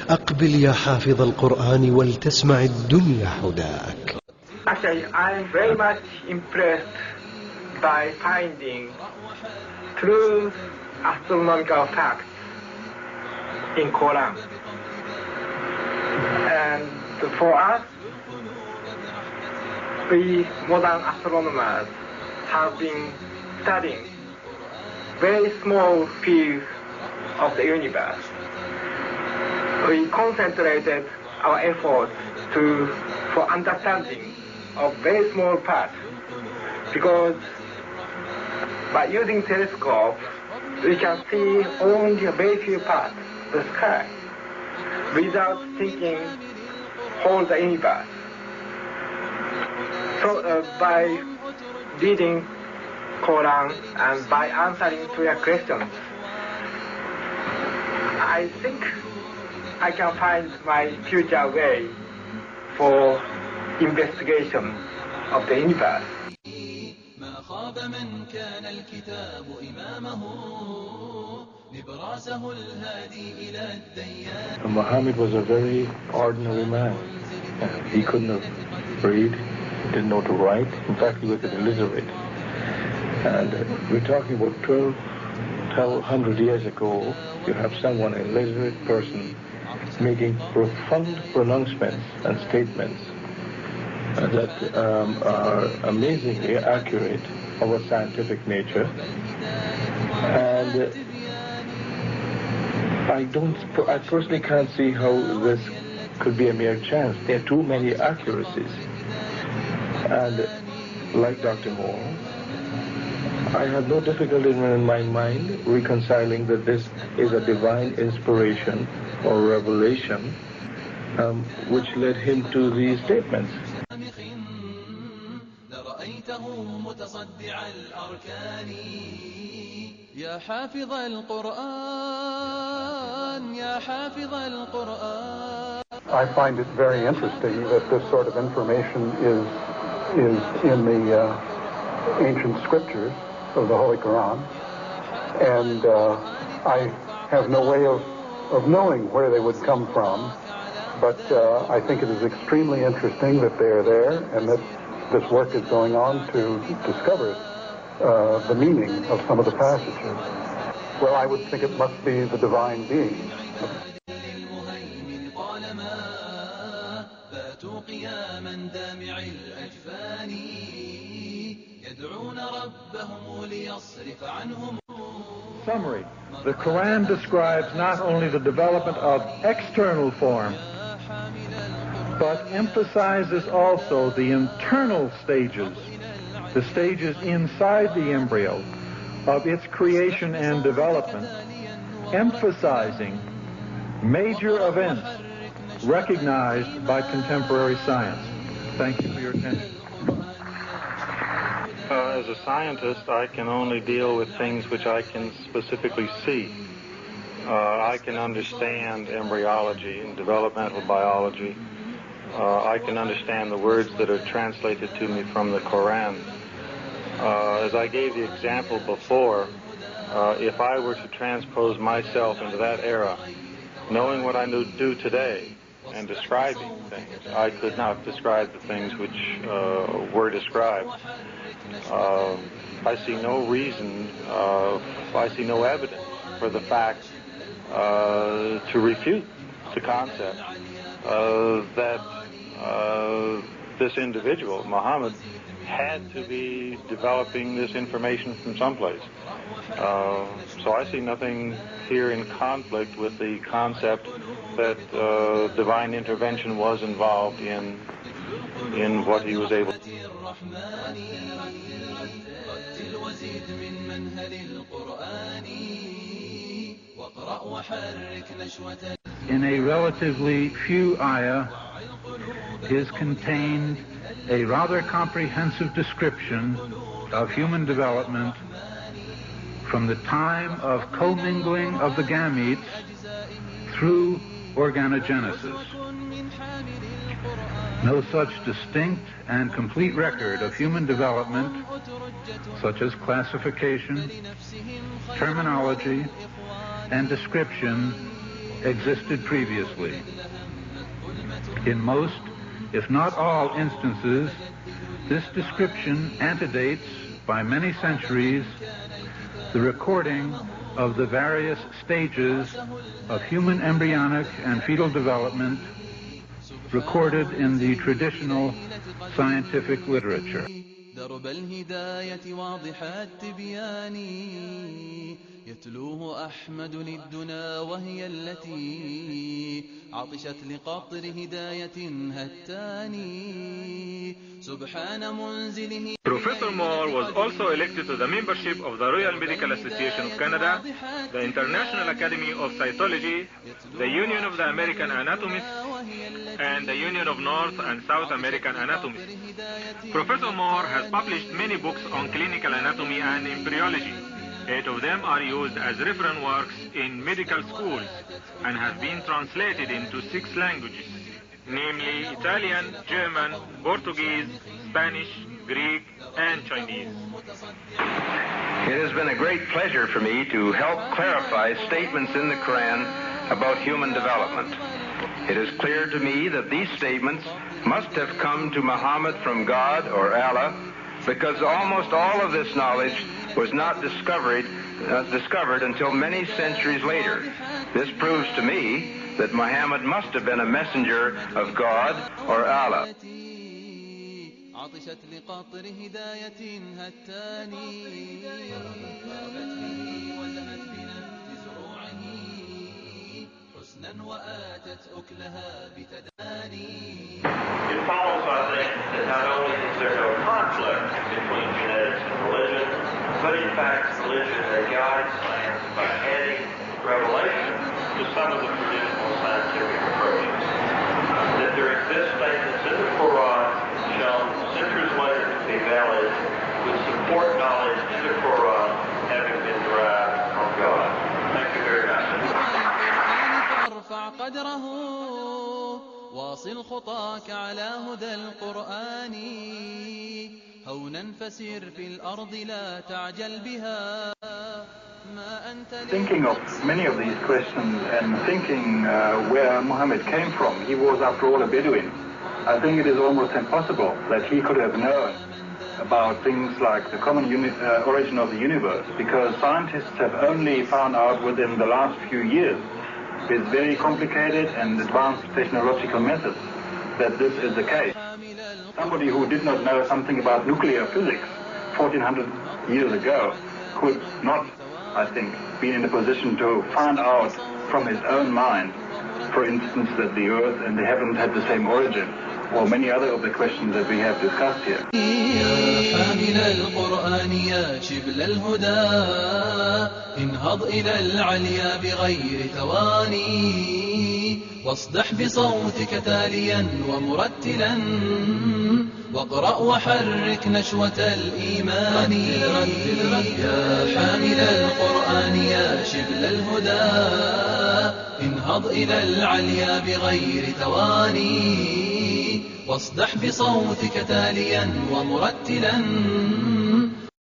أقبل يا حافظ القرآن ولتسمع الدنيا حداك. Actually, I'm very much impressed by finding true astronomical facts in Quran. And for us, we modern astronomers have been studying very small fields of the universe. We concentrated our efforts for understanding of very small parts, because by using telescope we can see only a very few parts of the sky without thinking whole the universe. So by reading Quran and by answering to your questions, I think I can find my future way for investigation of the universe. Muhammad was a very ordinary man. He couldn't have read, didn't know to write. In fact, he was illiterate. And we're talking about 1,200 years ago. You have someone, a literate person, making profound pronouncements and statements that are amazingly accurate of a scientific nature. And I personally can't see how this could be a mere chance. There are too many accuracies. And like Dr. Moore, I have no difficulty in my mind reconciling that this is a divine inspiration or revelation which led him to these statements. يا حافظ القرآن يا حافظ القرآن. I find it very interesting that this sort of information is in the ancient scriptures of the Holy Quran, and I have no way of knowing where they would come from, but I think it is extremely interesting that they are there and that this work is going on to discover the meaning of some of the passages. Well, I would think it must be the divine being. Summary. The Quran describes not only the development of external form, but emphasizes also the internal stages, the stages inside the embryo of its creation and development, emphasizing major events recognized by contemporary science. Thank you for your attention. As a scientist, I can only deal with things which I can specifically see. I can understand embryology and developmental biology. I can understand the words that are translated to me from the Quran. As I gave the example before, if I were to transpose myself into that era, knowing what I do today and describing things, I could not describe the things which were described. I see no reason, I see no evidence for the fact to refute the concept that this individual, Muhammad, had to be developing this information from someplace. So I see nothing here in conflict with the concept that divine intervention was involved in what he was able to do. In a relatively few ayah is contained a rather comprehensive description of human development from the time of commingling of the gametes through organogenesis. No such distinct and complete record of human development, such as classification, terminology, and description, existed previously. In most, if not all instances, this description antedates by many centuries the recording of the various stages of human embryonic and fetal development recorded in the traditional scientific literature. درب الهداية واضح التبيان يتلوه أحمد الدنا وهي التي عطشت لقطر هداية هتاني سبحان منزله. Professor Moore was also elected to the membership of the Royal Medical Association of Canada, the International Academy of Cytology, the Union of the American Anatomists, and the Union of North and South American Anatomists. Professor Moore has published many books on clinical anatomy and embryology. 8 of them are used as reference works in medical schools and have been translated into 6 languages, namely Italian, German, Portuguese, Spanish, Greek, and Chinese. It has been a great pleasure for me to help clarify statements in the Quran about human development. It is clear to me that these statements must have come to Muhammad from God or Allah, because almost all of this knowledge was not discovered until many centuries later. This proves to me that Muhammad must have been a messenger of God or Allah. عطشت لقطر هداية هتاني وزهت بنبت زروعه حسنا وآتت أكلها بتداني. It follows, I think, that not only is there no conflict between genetics and religion, but in fact religion has guided science by adding revelation to some of the traditional scientific approaches. That there exist statements in the Quran shown centuries later to be valid would support knowledge in the Quran having been derived from God. Thank you very much. فارفع قدره واصل خطاك على هدى القرآن هونا فسير في الأرض لا تعجل بها. Thinking of many of these questions and thinking where Muhammad came from, he was after all a Bedouin. I think it is almost impossible that he could have known about things like the common origin of the universe, because scientists have only found out within the last few years with very complicated and advanced technological methods that this is the case. Somebody who did not know something about nuclear physics 1400 years ago could not, I think, be in a position to find out from his own mind, for instance, that the earth and the heavens had the same origin, or many other of the questions that we have discussed here. يا حامل القرآن يا شبل الهدى انهض إلى العليا بغير تواني واصدح بصوتك تاليا ومرتلا واقرأ وحرك نشوة الإيمان. يا حامل القرآن يا شبل الهدى انهض إلى العليا بغير تواني واصدح بصوتك تاليا ومرتلا